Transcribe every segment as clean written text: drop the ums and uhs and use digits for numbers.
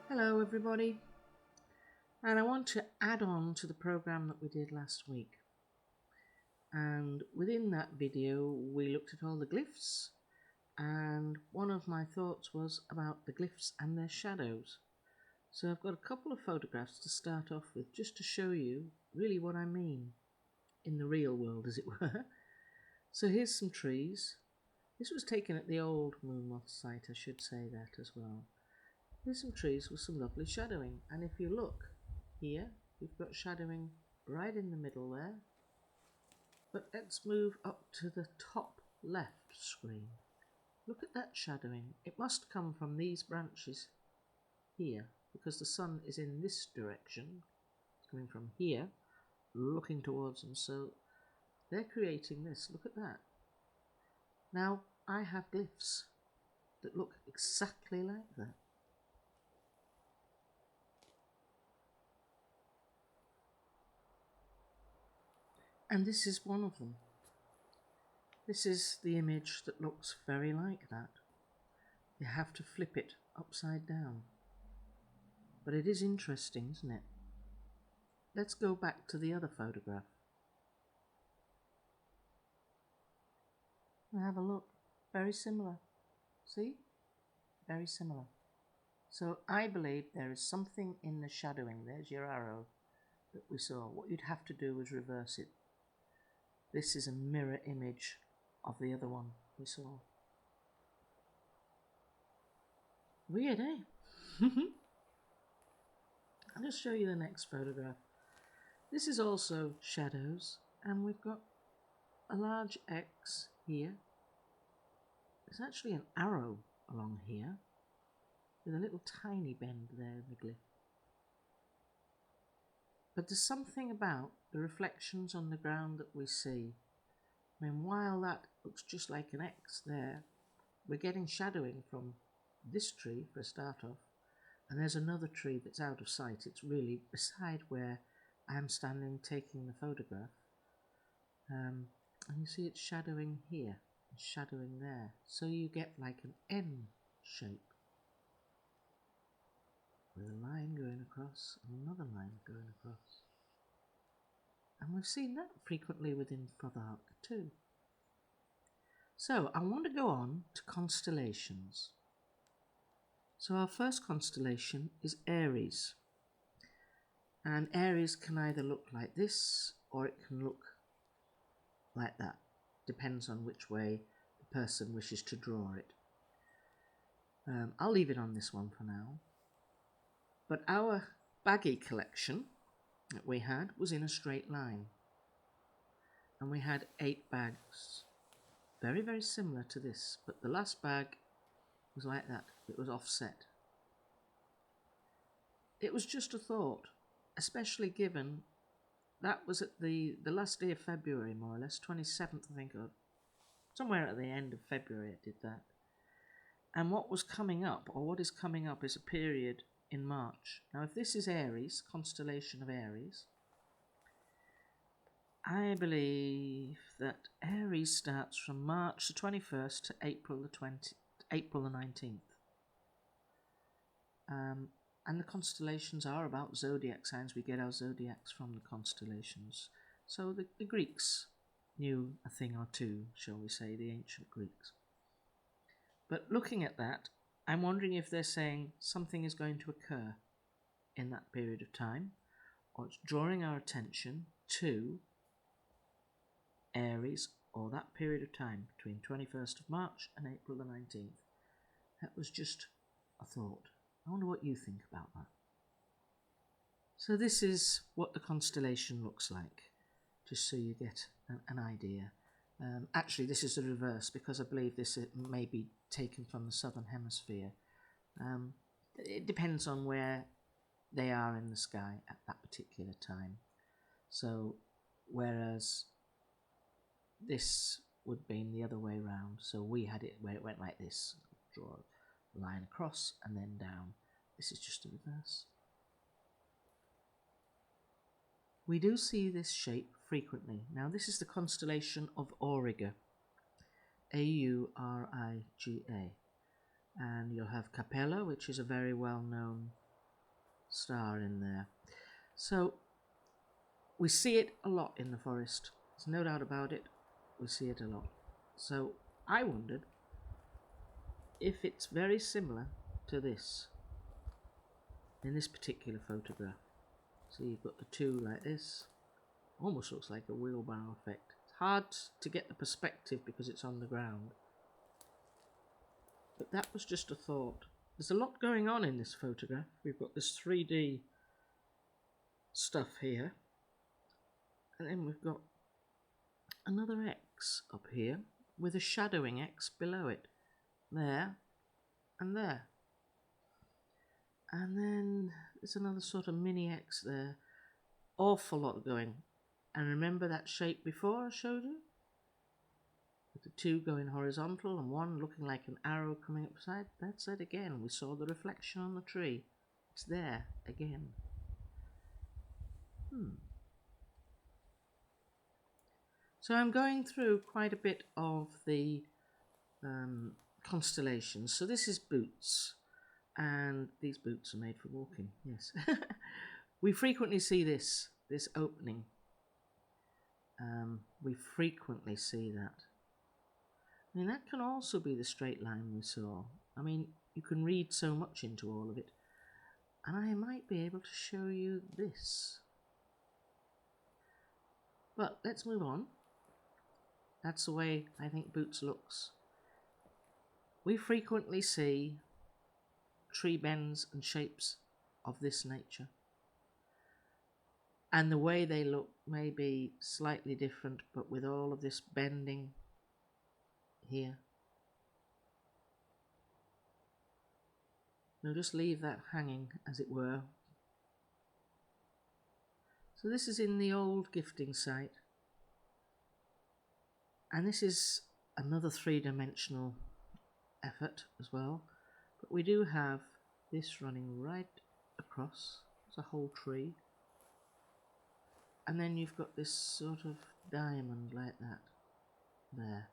Hello everybody, and I want to add on to the program that we did last week, and within that video we looked at all the glyphs, and one of my thoughts was about the glyphs and their shadows. So I've got a couple of photographs to start off with, just to show you really what I mean in the real world, as it were. So here's some trees. This was taken at the old moon moth site, I should say that as well. Here's some trees with some lovely shadowing, and if you look here, we've got shadowing right in the middle there. But let's move up to the top left screen. Look at that shadowing. It must come from these branches here, because the sun is in this direction. It's coming from here, looking towards them, so they're creating this. Look at that. Now, I have glyphs that look exactly like that. And this is one of them. This is the image that looks very like that. You have to flip it upside down. But it is interesting, isn't it? Let's go back to the other photograph. And have a look. Very similar. See? Very similar. So I believe there is something in the shadowing. There's your arrow that we saw. What you'd have to do is reverse it. This is a mirror image of the other one we saw. Weird, eh? I'll just show you the next photograph. This is also shadows, and we've got a large X here. There's actually an arrow along here with a little tiny bend there in the glyph. But there's something about the reflections on the ground that we see. I mean, while that looks just like an X there, we're getting shadowing from this tree for a start off, and there's another tree that's out of sight. It's really beside where I'm standing taking the photograph. And you see it's shadowing here, and shadowing there. So you get like an N shape, with a line going across and another line going across. And we've seen that frequently within Futhark too. So I want to go on to constellations. So our first constellation is Aries. And Aries can either look like this or it can look like that. Depends on which way the person wishes to draw it. I'll leave it on this one for now. But our baggy collection that we had was in a straight line. And we had 8 bags. Very, very similar to this. But the last bag was like that. It was offset. It was just a thought, especially given that was at the last day of February, more or less, 27th, I think, or somewhere at the end of February I did that. And what was coming up, or what is coming up, is a period in March. Now, if this is Aries, constellation of Aries, I believe that Aries starts from March the 21st to April the 19th. And the constellations are about zodiac signs. We get our zodiacs from the constellations. So the Greeks knew a thing or two, shall we say, the ancient Greeks. But looking at that, I'm wondering if they're saying something is going to occur in that period of time, or it's drawing our attention to Aries, or that period of time between 21st of March and April the 19th. That was just a thought. I wonder what you think about that. So this is what the constellation looks like, just so you get an idea. Actually, this is the reverse, because I believe this may be taken from the southern hemisphere. It depends on where they are in the sky at that particular time. So whereas this would be the other way around, so we had it where it went like this, draw a line across and then down. This is just the reverse. We do see this shape frequently. Now this is the constellation of Auriga, A-U-R-I-G-A, and you'll have Capella, which is a very well-known star in there. So we see it a lot in the forest. There's no doubt about it. We see it a lot. So I wondered if it's very similar to this in this particular photograph. So you've got the two like this. Almost looks like a wheelbarrow effect. It's hard to get the perspective because it's on the ground. But that was just a thought. There's a lot going on in this photograph. We've got this 3D stuff here. And then we've got another X up here with a shadowing X below it. There and there. And then there's another sort of mini X there. Awful lot going. And remember that shape before I showed you? With the two going horizontal and one looking like an arrow coming upside. That's it again. We saw the reflection on the tree. It's there again. So I'm going through quite a bit of the constellations. So this is boots. And these boots are made for walking, yes. We frequently see this opening. We frequently see that. I mean, that can also be the straight line we saw. I mean, you can read so much into all of it. And I might be able to show you this. But let's move on. That's the way I think boots looks. We frequently see tree bends and shapes of this nature. And the way they look may be slightly different, but with all of this bending here. We'll just leave that hanging, as it were. So this is in the old gifting site. And this is another three-dimensional effort as well. But we do have this running right across. It's a whole tree. And then you've got this sort of diamond like that there.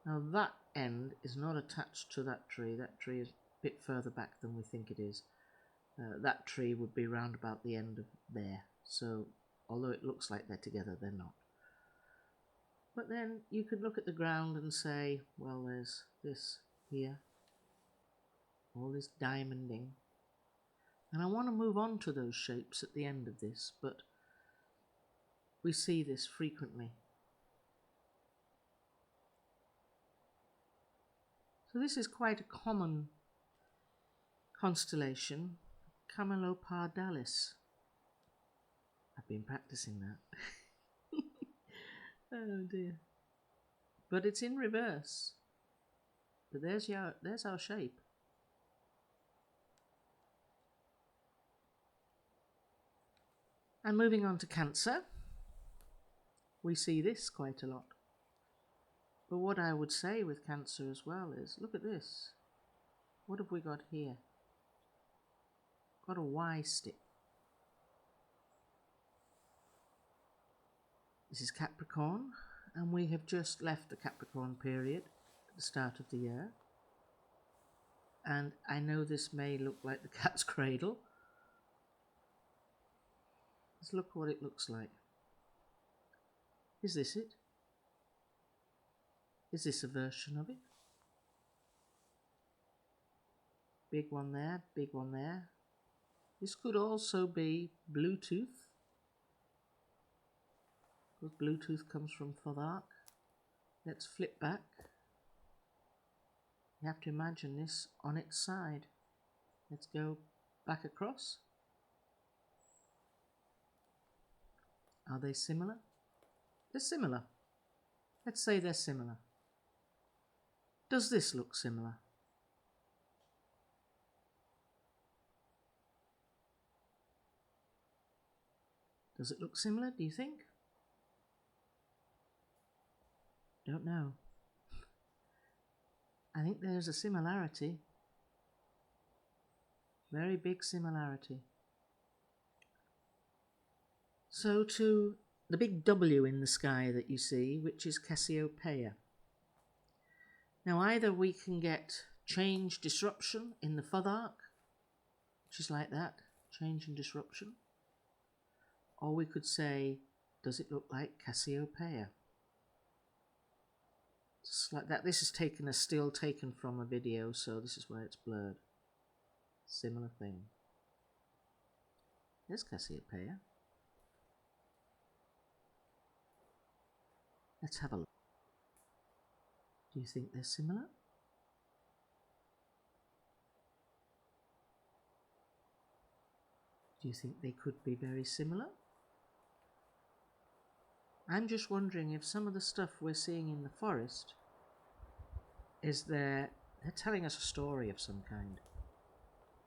Now that end is not attached to that tree. That tree is a bit further back than we think it is. That tree would be round about the end of there. So although it looks like they're together, they're not. But then you could look at the ground and say, well, there's this here. All this diamonding. And I want to move on to those shapes at the end of this, but we see this frequently. So this is quite a common constellation, Camelopardalis. I've been practicing that. Oh dear. But it's in reverse. But there's our shape. And moving on to Cancer, we see this quite a lot. But what I would say with Cancer as well is, look at this. What have we got here? Got a Y stick. This is Capricorn, and we have just left the Capricorn period at the start of the year. And I know this may look like the cat's cradle. Let's look what it looks like. Is this it? Is this a version of it? Big one there, big one there. This could also be Bluetooth, because Bluetooth comes from Futhark. Let's flip back. You have to imagine this on its side. Let's go back across. Are they similar? They're similar. Let's say they're similar. Does this look similar? Does it look similar, do you think? Don't know. I think there's a similarity. Very big similarity. So to the big W in the sky that you see, which is Cassiopeia. Now either we can get change disruption in the Futhark, which is like that, change and disruption. Or we could say, does it look like Cassiopeia? Just like that. This is taken a still taken from a video, so this is where it's blurred. Similar thing. There's Cassiopeia. Let's have a look. Do you think they're similar? Do you think they could be very similar? I'm just wondering if some of the stuff we're seeing in the forest is they're telling us a story of some kind.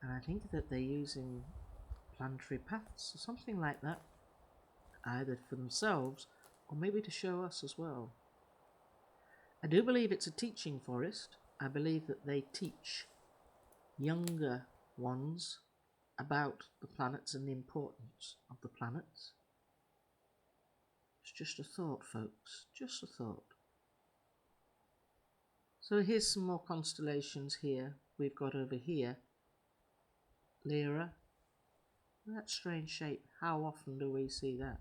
And I think that they're using planetary paths or something like that, either for themselves or maybe to show us as well. I do believe it's a teaching forest. I believe that they teach younger ones about the planets and the importance of the planets. It's just a thought, folks, just a thought. So here's some more constellations here. We've got over here Lyra. That strange shape, how often do we see that?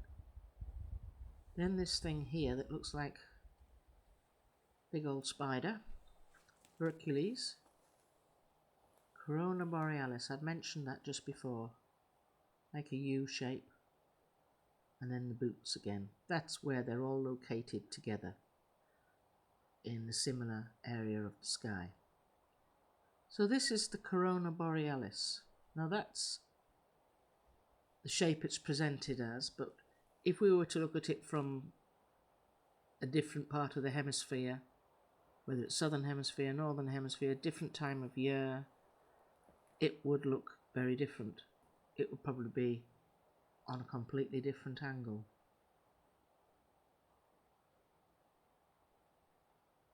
Then this thing here that looks like big old spider, Hercules. Corona Borealis, I'd mentioned that just before, like a U shape. And then the boots again. That's where they're all located together in the similar area of the sky. So this is the Corona Borealis. Now that's the shape it's presented as, but if we were to look at it from a different part of the hemisphere, whether it's southern hemisphere, northern hemisphere, different time of year, it would look very different. It would probably be on a completely different angle.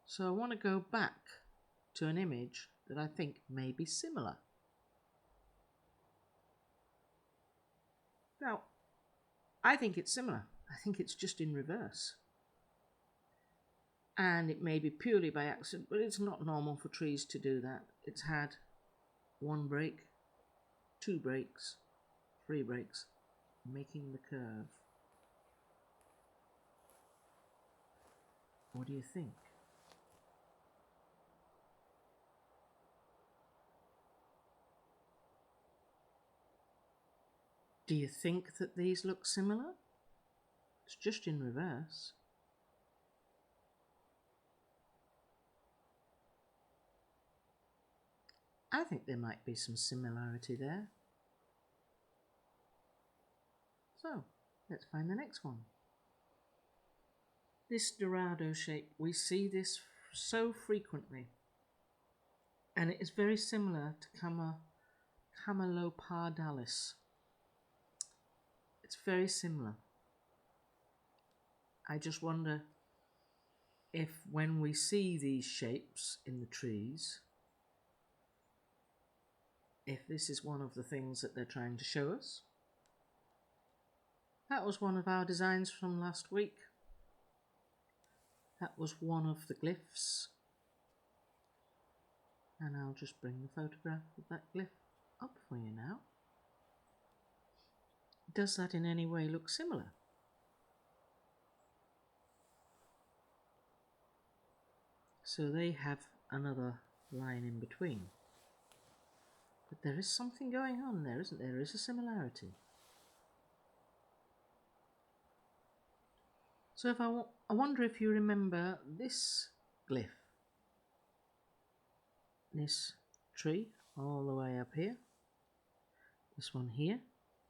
So I want to go back to an image that I think may be similar. Now, I think it's similar. I think it's just in reverse. And it may be purely by accident, but it's not normal for trees to do that. It's had 1 break, 2 breaks, 3 breaks, making the curve. What do you think? Do you think that these look similar? It's just in reverse. I think there might be some similarity there. So, let's find the next one. This DORADO shape, we see this so frequently. And it is very similar to Camelopardalis. It's very similar. I just wonder if when we see these shapes in the trees, if this is one of the things that they're trying to show us. That was one of our designs from last week. That was one of the glyphs. And I'll just bring the photograph of that glyph up for you now. Does that in any way look similar? So they have another line in between. But there is something going on there, isn't there? There is a similarity. So if I wonder if you remember this glyph. This tree all the way up here. This one here,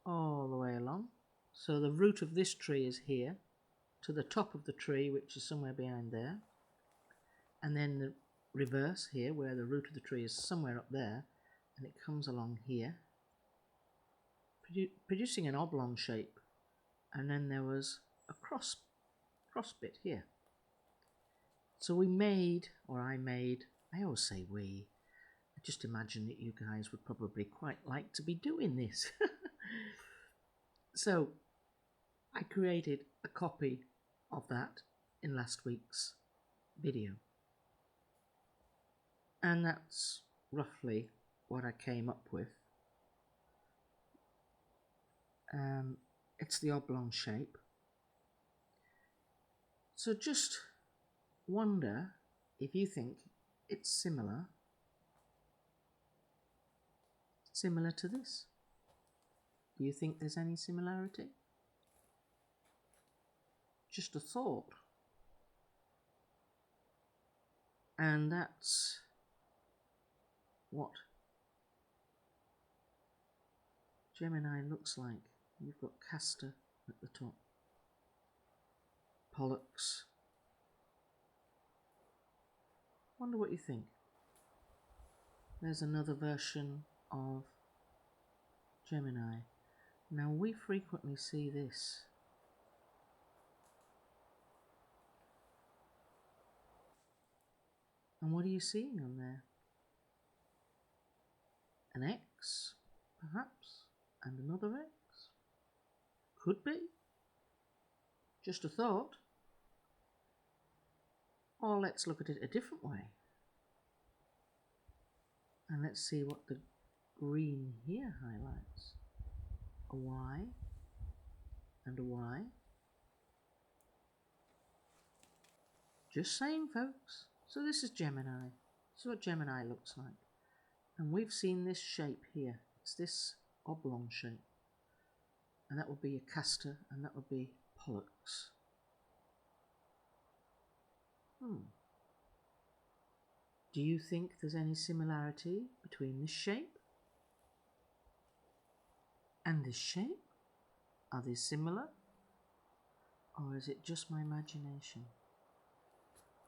all the way along. So the root of this tree is here, to the top of the tree, which is somewhere behind there. And then the reverse here, where the root of the tree is somewhere up there, and it comes along here, producing an oblong shape. And then there was a cross bit here. So we made, or I always say we, I just imagine that you guys would probably quite like to be doing this. So I created a copy of that in last week's video. And that's roughly what I came up with. It's the oblong shape. So just wonder if you think it's similar to this. Do you think there's any similarity? Just a thought. And that's what Gemini looks like. You've got Castor at the top, Pollux. Wonder what you think. There's another version of Gemini. Now we frequently see this. And what are you seeing on there? An X, perhaps, and another X? Could be. Just a thought. Or let's look at it a different way. And let's see what the green here highlights. A Y and a Y. Just saying, folks. So this is Gemini. This is what Gemini looks like. And we've seen this shape here. It's this oblong shape. And that would be a Castor, and that would be Pollux. Do you think there's any similarity between this shape and this shape? Are they similar? Or is it just my imagination?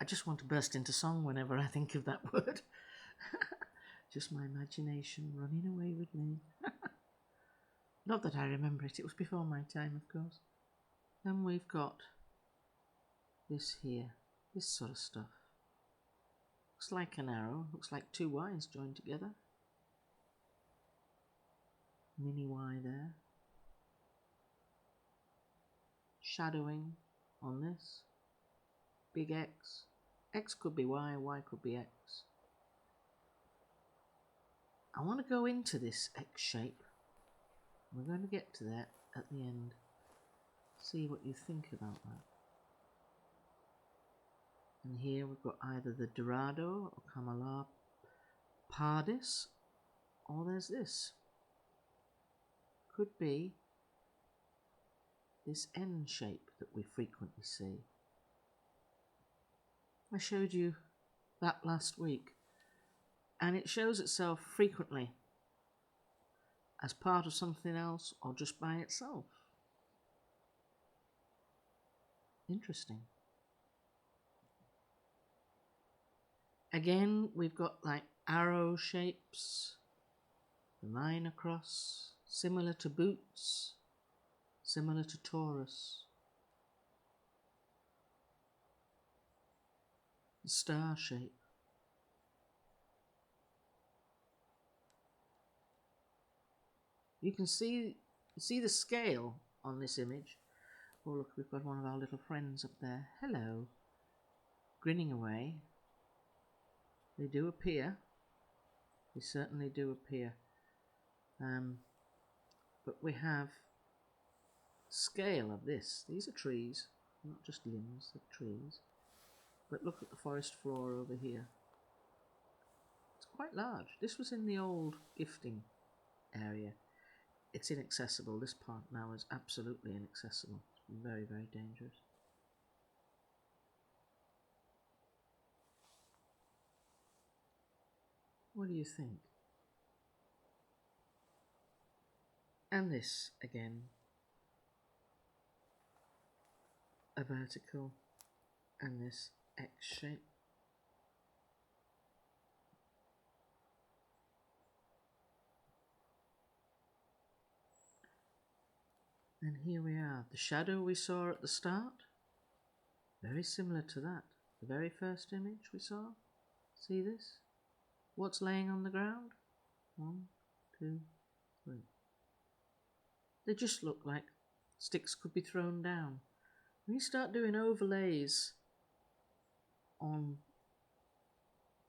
I just want to burst into song whenever I think of that word. Just my imagination running away with me. Not that I remember it, it was before my time, of course. Then we've got this here, this sort of stuff. Looks like an arrow, looks like two Y's joined together. Mini Y there. Shadowing on this. Big X. X could be Y, Y could be X. I want to go into this X shape. We're going to get to that at the end. See what you think about that. And here we've got either the Dorado or Camala Pardis, or there's this. Could be this N shape that we frequently see. I showed you that last week, and it shows itself frequently as part of something else or just by itself. Interesting. Again, we've got like arrow shapes, the line across, similar to boots, similar to Taurus. The star shape. You can see the scale on this image. Oh look, we've got one of our little friends up there. Hello. Grinning away. They do appear. They certainly do appear. But we have scale of this. These are trees, not just limbs, they're trees. But look at the forest floor over here. It's quite large. This was in the old gifting area. It's inaccessible. This part now is absolutely inaccessible. It's very, very dangerous. What do you think? And this again, a vertical, and this X shape. And here we are, the shadow we saw at the start, very similar to that, the very first image we saw. See this? What's laying on the ground? 1, 2, 3. They just look like sticks could be thrown down. When you start doing overlays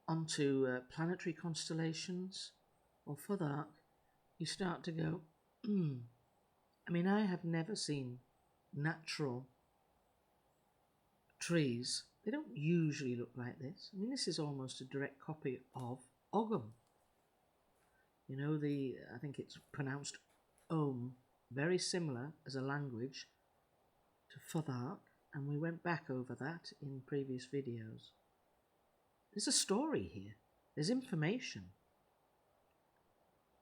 onto planetary constellations or Futhark, you start to go, I mean, I have never seen natural trees. They don't usually look like this. I mean, this is almost a direct copy of Ogham. You know, I think it's pronounced Ohm, very similar as a language to Futhark, and we went back over that in previous videos. There's a story here. There's information.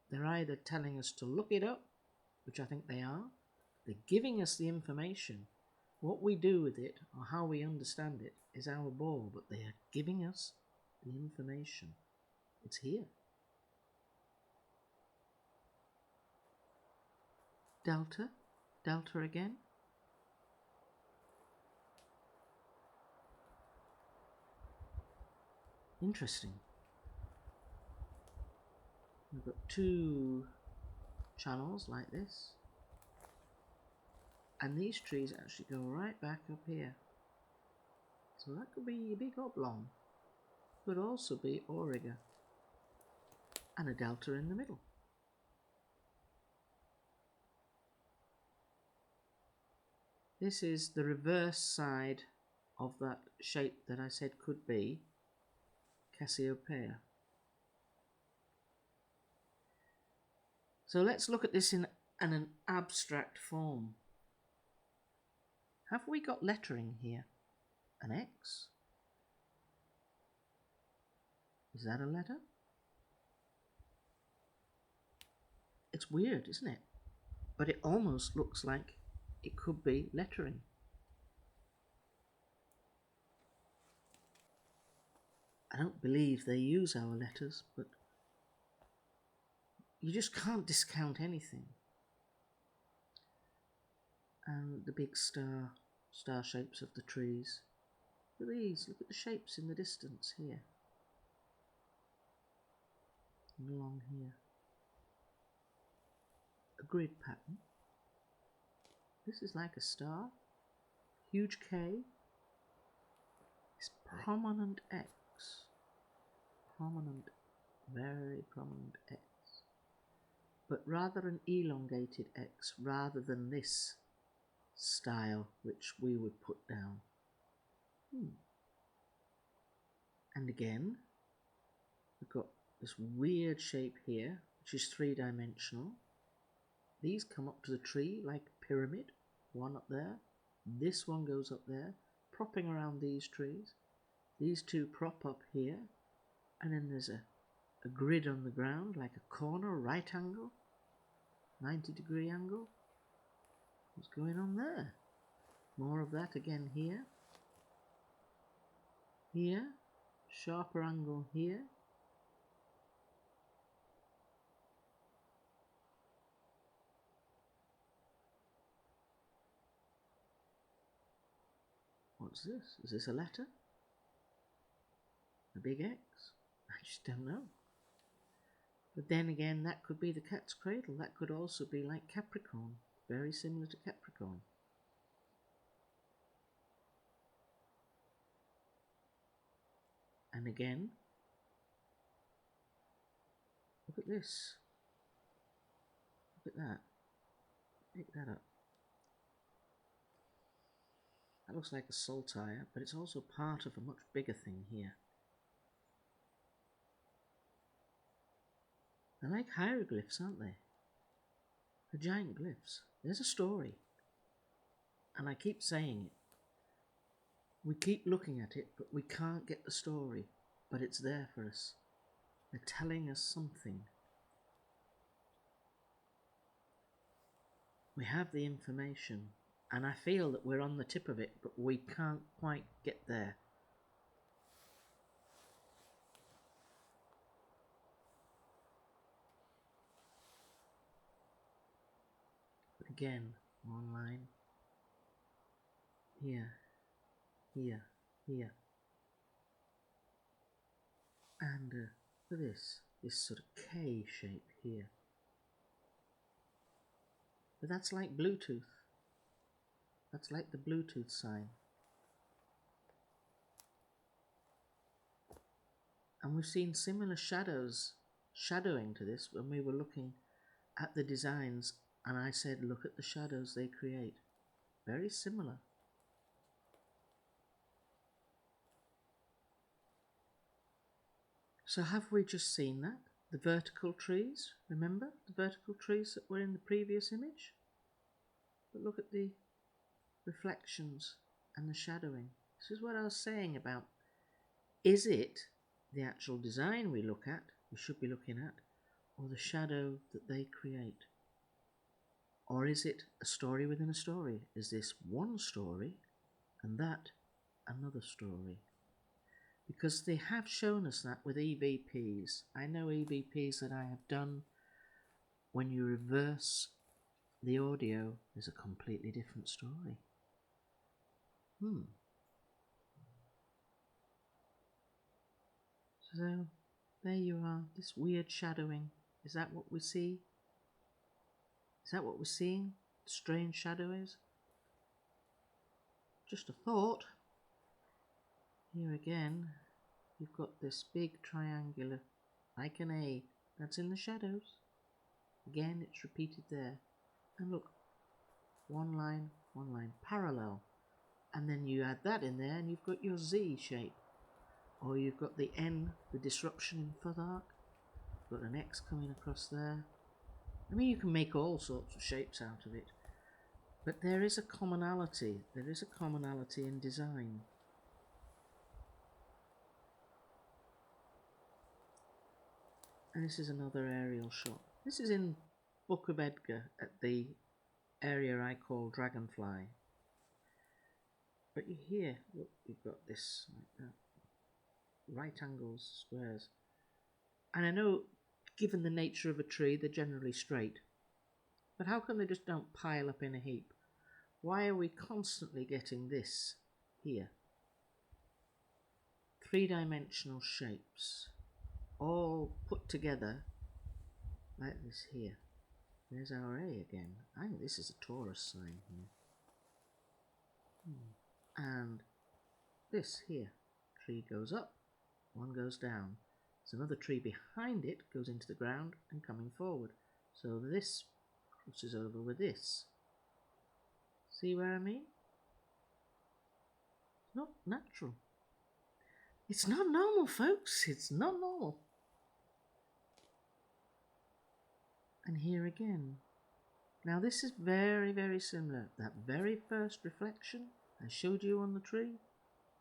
They're either telling us to look it up, which I think they are. They're giving us the information. What we do with it or how we understand it is our ball, but they are giving us the information. It's here. Delta, delta again. Interesting. We've got 2 channels like this, and these trees actually go right back up here. So that could be a big oblong, could also be auriga, and a delta in the middle. This is the reverse side of that shape that I said could be Cassiopeia. So let's look at this in an abstract form. Have we got lettering here? An X? Is that a letter? It's weird, isn't it? But it almost looks like it could be lettering. I don't believe they use our letters, but you just can't discount anything. And the big star shapes of the trees. Look at these, look at the shapes in the distance here. And along here. A grid pattern. This is like a star. Huge K. This prominent X. Prominent, very prominent X. But rather an elongated X rather than this style which we would put down. And again, we've got this weird shape here, which is 3-dimensional. These come up to the tree like a pyramid, one up there. This one goes up there, propping around these trees. These 2 prop up here, and then there's a grid on the ground, like a corner, right angle, 90-degree angle. What's going on there? More of that again here. Here, sharper angle here. What's this? Is this a letter? A big X? I just don't know. But then again, that could be the cat's cradle. That could also be like Capricorn. Very similar to Capricorn. And again, look at this. Look at that. Pick that up. That looks like a saltire, but it's also part of a much bigger thing here. They're like hieroglyphs, aren't they? They're giant glyphs. There's a story. And I keep saying it. We keep looking at it, but we can't get the story. But it's there for us. They're telling us something. We have the information, and I feel that we're on the tip of it, but we can't quite get there. But again, one line. Here, here, here. And for this sort of K shape here. But that's like Bluetooth. That's like the Bluetooth sign. And we've seen similar shadowing to this when we were looking at the designs, and I said, look at the shadows they create. Very similar. So have we just seen that? The vertical trees, remember? The vertical trees that were in the previous image? But look at the reflections and the shadowing. This is what I was saying about, is it the actual design we should be looking at, or the shadow that they create? Or is it a story within a story? Is this one story and that another story? Because they have shown us that with EVPs. I know EVPs that I have done, when you reverse the audio, there's a completely different story. So there you are, this weird shadowing. Is that what we see? Is that what we're seeing? Strange shadows? Just a thought. Here again, you've got this big triangular, like an A, that's in the shadows. Again, it's repeated there. And look, one line, parallel. And then you add that in there and you've got your Z shape. Or you've got the N, the disruption in Futhark. Got an X coming across there. I mean, you can make all sorts of shapes out of it. But there is a commonality. There is a commonality in design. And this is another aerial shot. This is in Book of Edgar at the area I call Dragonfly. But here, look, you've got this like that. Right angles, squares. And I know, given the nature of a tree, they're generally straight. But how come they just don't pile up in a heap? Why are we constantly getting this here? Three-dimensional shapes, all put together like this here. There's our A again. I think this is a Taurus sign here. And this here, tree goes up, one goes down. There's another tree behind it, goes into the ground and coming forward. So this crosses over with this. See where I mean? It's not natural. It's not normal, folks. It's not normal. And here again. Now this is very, very similar. That very first reflection I showed you on the tree.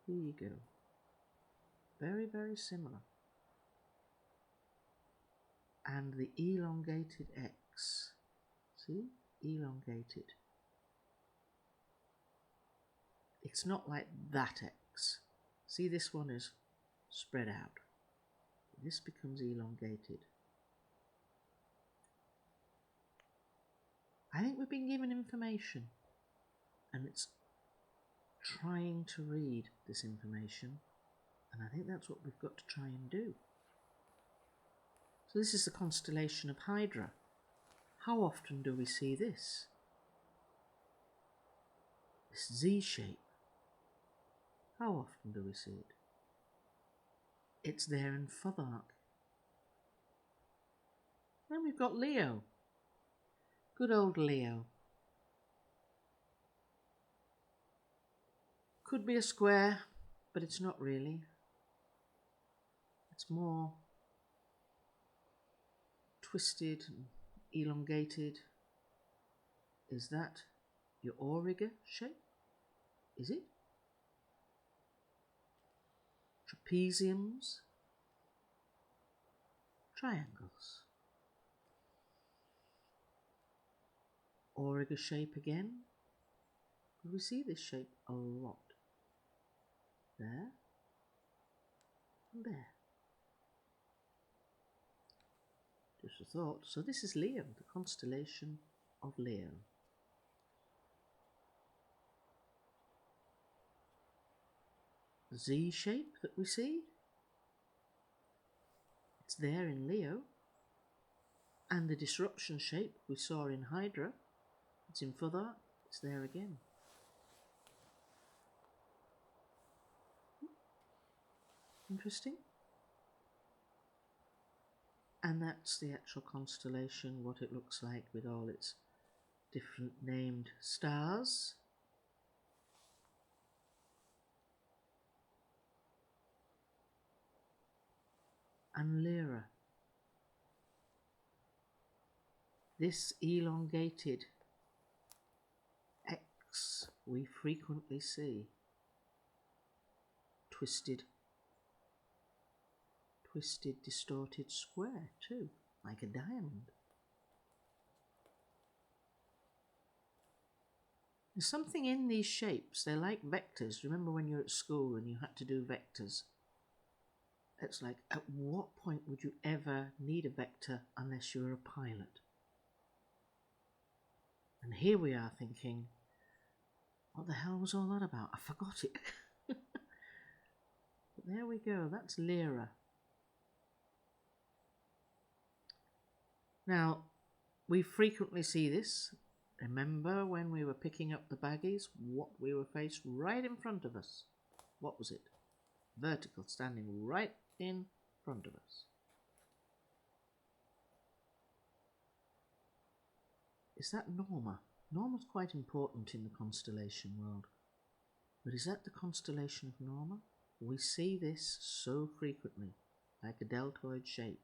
Here you go. Very, very similar. And the elongated X. See? Elongated. It's not like that X. See, this one is spread out. This becomes elongated. I think we've been given information, and it's trying to read this information, and I think that's what we've got to try and do. So this is the constellation of Hydra. How often do we see this? This Z shape. How often do we see it? It's there in Futhark. Then we've got Leo. Good old Leo. could be a square, but it's not really. It's more twisted and elongated. Is that your auriga shape? Is it? Trapeziums? Triangles. Auriga shape again. We see this shape a lot. There and there. Just a thought. So this is Leo, the constellation of Leo. The Z shape that we see, it's there in Leo. And the disruption shape we saw in Hydra, it's in Futhark, it's there again. Interesting. And that's the actual constellation, what it looks like with all its different named stars. And Lyra. This elongated X we frequently see. Twisted, distorted square too, like a diamond. There's something in these shapes, they're like vectors. Remember when you were at school and you had to do vectors? It's like, at what point would you ever need a vector unless you were a pilot? And here we are thinking, what the hell was all that about? I forgot it. But there we go, that's Lyra. Now, we frequently see this. Remember when we were picking up the baggies, what we were faced right in front of us? What was it? Vertical, standing right in front of us. Is that Norma? Norma's quite important in the constellation world. But is that the constellation of Norma? We see this so frequently, like a deltoid shape.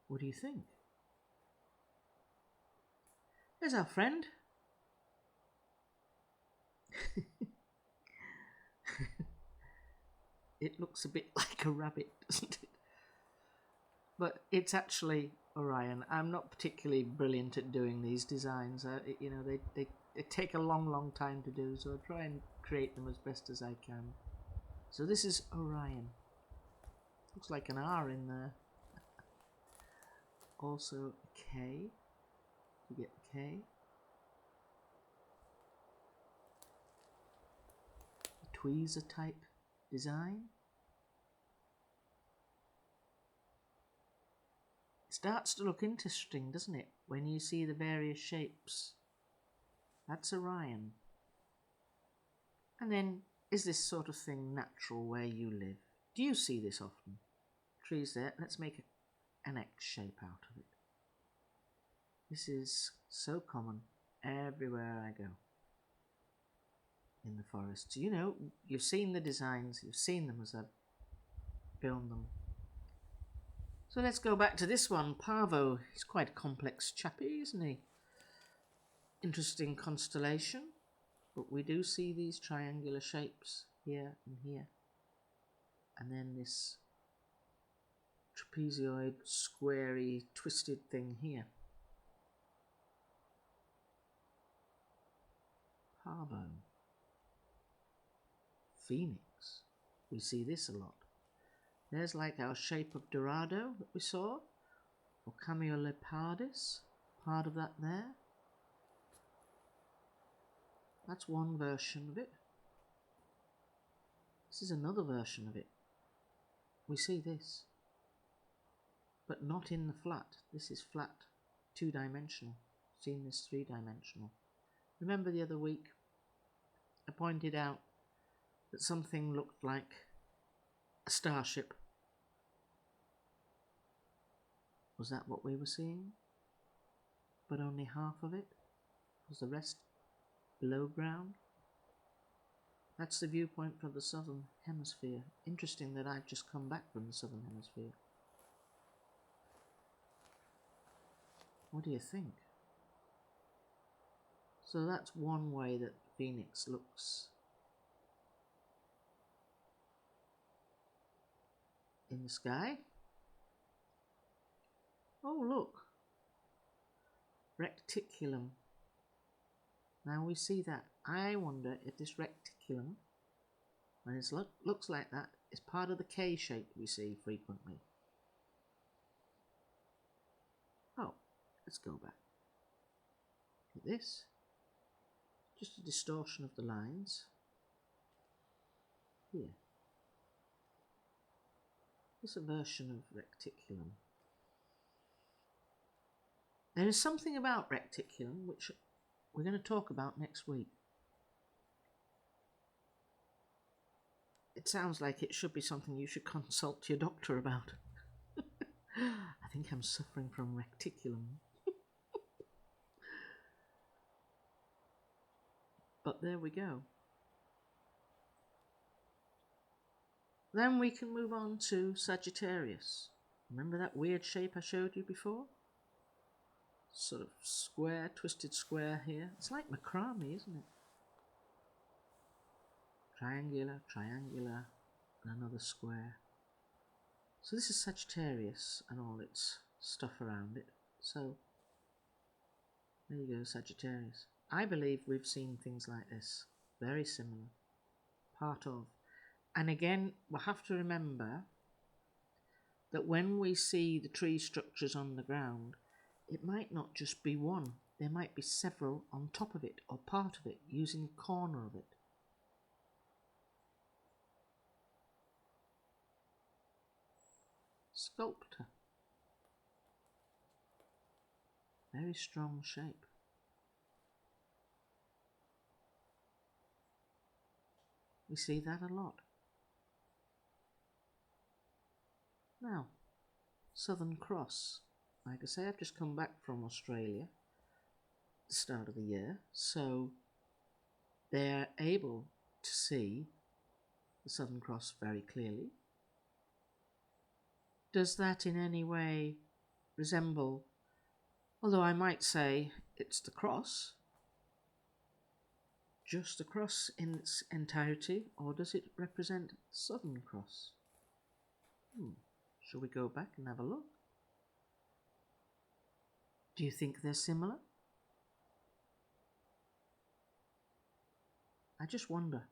What do you think? There's our friend. It looks a bit like a rabbit, doesn't it? But it's actually Orion. I'm not particularly brilliant at doing these designs. You know, they take a long time to do, so I try and create them as best as I can. So this is Orion. Looks like an R in there. Also a K. You get the K. A tweezer type design. It starts to look interesting, doesn't it, when you see the various shapes. That's Orion. And then, is this sort of thing natural where you live? Do you see this often? Trees there. Let's make an X shape out of it. This is so common everywhere I go in the forests. You know, you've seen the designs, you've seen them as I've filmed them. So let's go back to this one, Parvo. He's quite a complex chappy, isn't he? Interesting constellation, but we do see these triangular shapes here and here. And then this trapezoid, squarey, twisted thing here. Parvo. Phoenix. We see this a lot. There's like our shape of Dorado that we saw, or Cameolepardis, part of that there. That's one version of it. This is another version of it. We see this, but not in the flat. This is flat, two-dimensional. Seen this three-dimensional. Remember the other week I pointed out that something looked like a starship. Was that what we were seeing? But only half of it? Was the rest below ground. That's the viewpoint from the southern hemisphere. Interesting that I've just come back from the southern hemisphere. What do you think? So that's one way that Phoenix looks in the sky. Oh, look. Reticulum. Now we see that. I wonder if this reticulum, when it looks like that, is part of the K shape we see frequently. Oh, let's go back. Look at this. Just a distortion of the lines. Here. This is a version of reticulum. There is something about reticulum which we're going to talk about next week. It sounds like it should be something you should consult your doctor about. I think I'm suffering from reticulum. But there we go. Then we can move on to Sagittarius. Remember that weird shape I showed you before? Sort of square, twisted square here. It's like macrame, isn't it? Triangular, triangular, and another square. So this is Sagittarius and all its stuff around it. So there you go, Sagittarius. I believe we've seen things like this. Very similar. Part of. And again, we'll have to remember that when we see the tree structures on the ground, it might not just be one. There might be several on top of it or part of it, using a corner of it. Sculptor. Very strong shape. We see that a lot. Now, Southern Cross. Like I say, I've just come back from Australia at the start of the year, so they're able to see the Southern Cross very clearly. Does that in any way resemble, although I might say it's the cross, just the cross in its entirety, or does it represent the Southern Cross? Shall we go back and have a look? Do you think they're similar? I just wonder.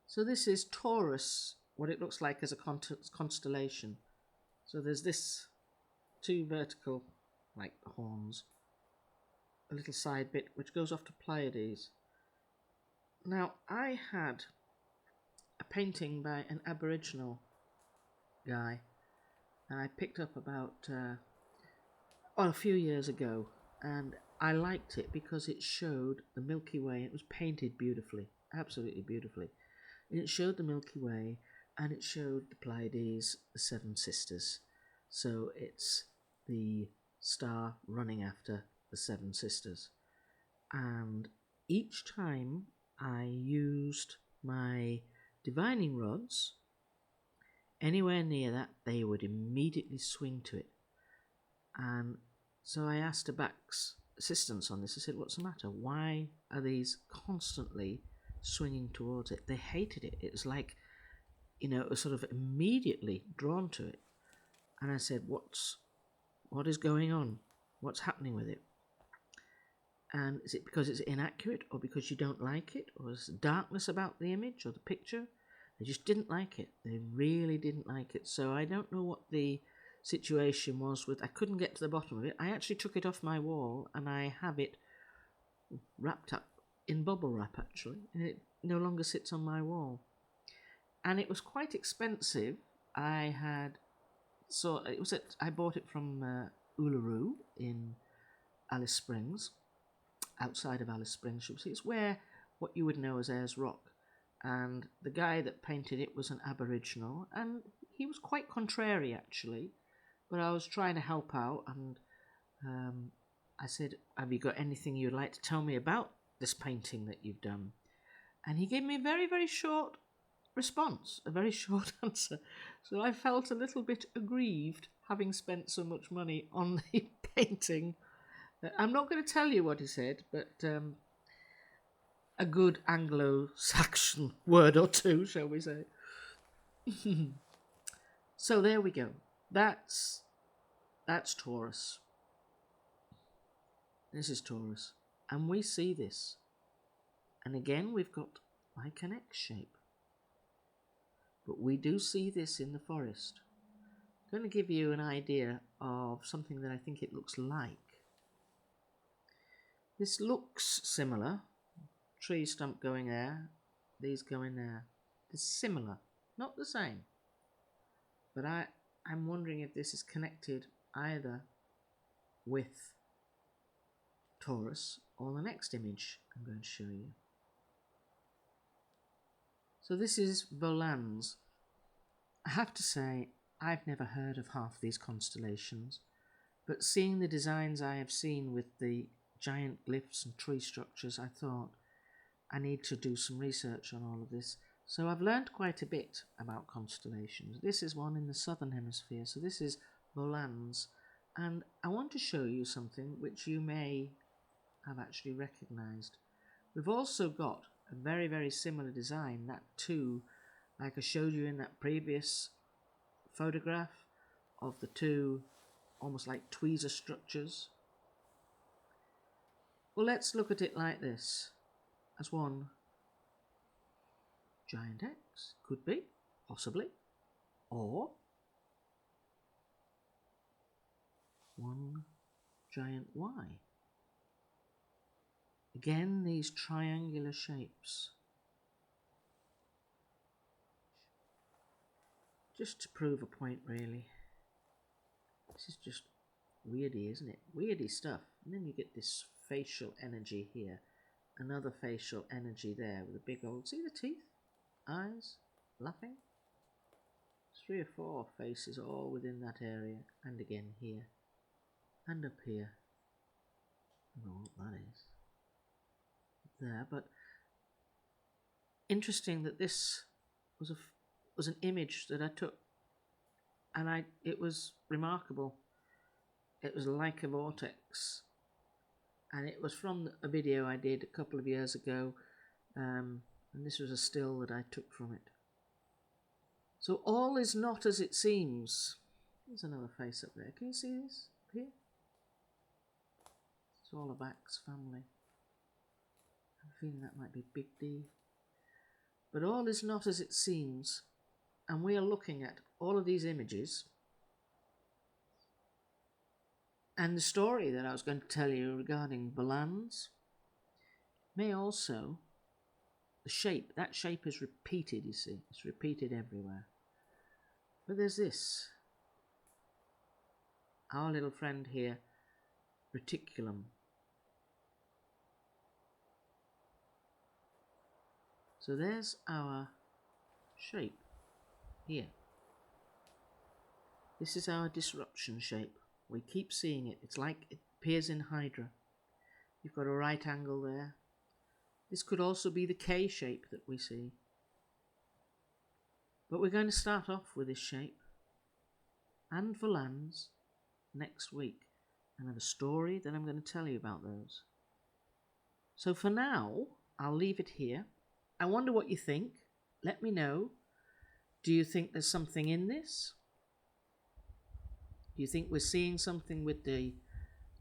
So this is Taurus, what it looks like as a constellation. So there's this two vertical, like horns, a little side bit which goes off to Pleiades. Now, I had a painting by an Aboriginal guy I picked up about a few years ago, and I liked it because it showed the Milky Way. It was painted beautifully, absolutely beautifully. And it showed the Milky Way, and it showed the Pleiades, the Seven Sisters. So it's the star running after the Seven Sisters. And each time I used my divining rods, anywhere near that, they would immediately swing to it. And so I asked Abak's assistance on this. I said, what's the matter? Why are these constantly swinging towards it? They hated it. It was like, it was sort of immediately drawn to it. And I said, what is going on? What's happening with it? And is it because it's inaccurate, or because you don't like it, or is there darkness about the image or the picture? They just didn't like it. They really didn't like it. So I don't know what the situation was with. I couldn't get to the bottom of it. I actually took it off my wall, and I have it wrapped up in bubble wrap, actually, and it no longer sits on my wall. And it was quite expensive. I bought it from Uluru in Alice Springs, outside of Alice Springs. It's where what you would know as Ayers Rock. And the guy that painted it was an Aboriginal, and he was quite contrary, actually. But I was trying to help out, and I said, have you got anything you'd like to tell me about this painting that you've done? And he gave me a very, very short response, a very short answer. So I felt a little bit aggrieved, having spent so much money on the painting. I'm not going to tell you what he said, but a good Anglo-Saxon word or two, shall we say. So there we go. That's Taurus. This is Taurus. And we see this. And again, we've got like an X shape. But we do see this in the forest. I'm going to give you an idea of something that I think it looks like. This looks similar. Tree stump going there, these going there. It's similar, not the same. But I'm wondering if this is connected either with Taurus or the next image I'm going to show you. So this is Volans. I have to say, I've never heard of half these constellations, but seeing the designs I have seen with the giant glyphs and tree structures, I thought I need to do some research on all of this. So I've learned quite a bit about constellations. This is one in the southern hemisphere, so this is Volans, and I want to show you something which you may have actually recognised. We've also got a very, very similar design, that too, like I showed you in that previous photograph of the two almost like tweezer structures. Well, let's look at it like this, as one giant X, could be, possibly, or one giant Y. Again, these triangular shapes. Just to prove a point, really. This is just weirdy, isn't it? Weirdy stuff. And then you get this facial energy here. Another facial energy there with a big old... See the teeth? Eyes? Laughing? 3 or 4 faces all within that area. And again here. And up here. I don't know what that is. There, but interesting that this was an image that I took, and it was remarkable. It was like a vortex, and it was from a video I did a couple of years ago, and this was a still that I took from it. So all is not as it seems. There's another face up there. Can you see this up here? It's all of Axe family. I'm feeling that might be Big D. But all is not as it seems, and we are looking at all of these images. And the story that I was going to tell you regarding Volans may also, the shape, that shape is repeated, you see. It's repeated everywhere. But there's this. Our little friend here, Reticulum. So there's our shape here. This is our disruption shape. We keep seeing it. It's like it appears in Hydra. You've got a right angle there. This could also be the K shape that we see. But we're going to start off with this shape and Volans next week. And I have a story that I'm going to tell you about those. So for now, I'll leave it here. I wonder what you think. Let me know. Do you think there's something in this? Do you think we're seeing something with the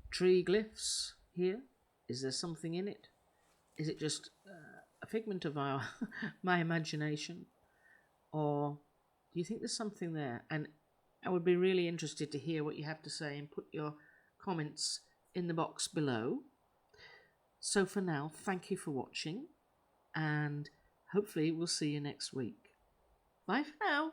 tree glyphs here? Is there something in it? Is it just a figment of my imagination? Or do you think there's something there? And I would be really interested to hear what you have to say and put your comments in the box below. So for now, thank you for watching, and hopefully we'll see you next week. Bye for now.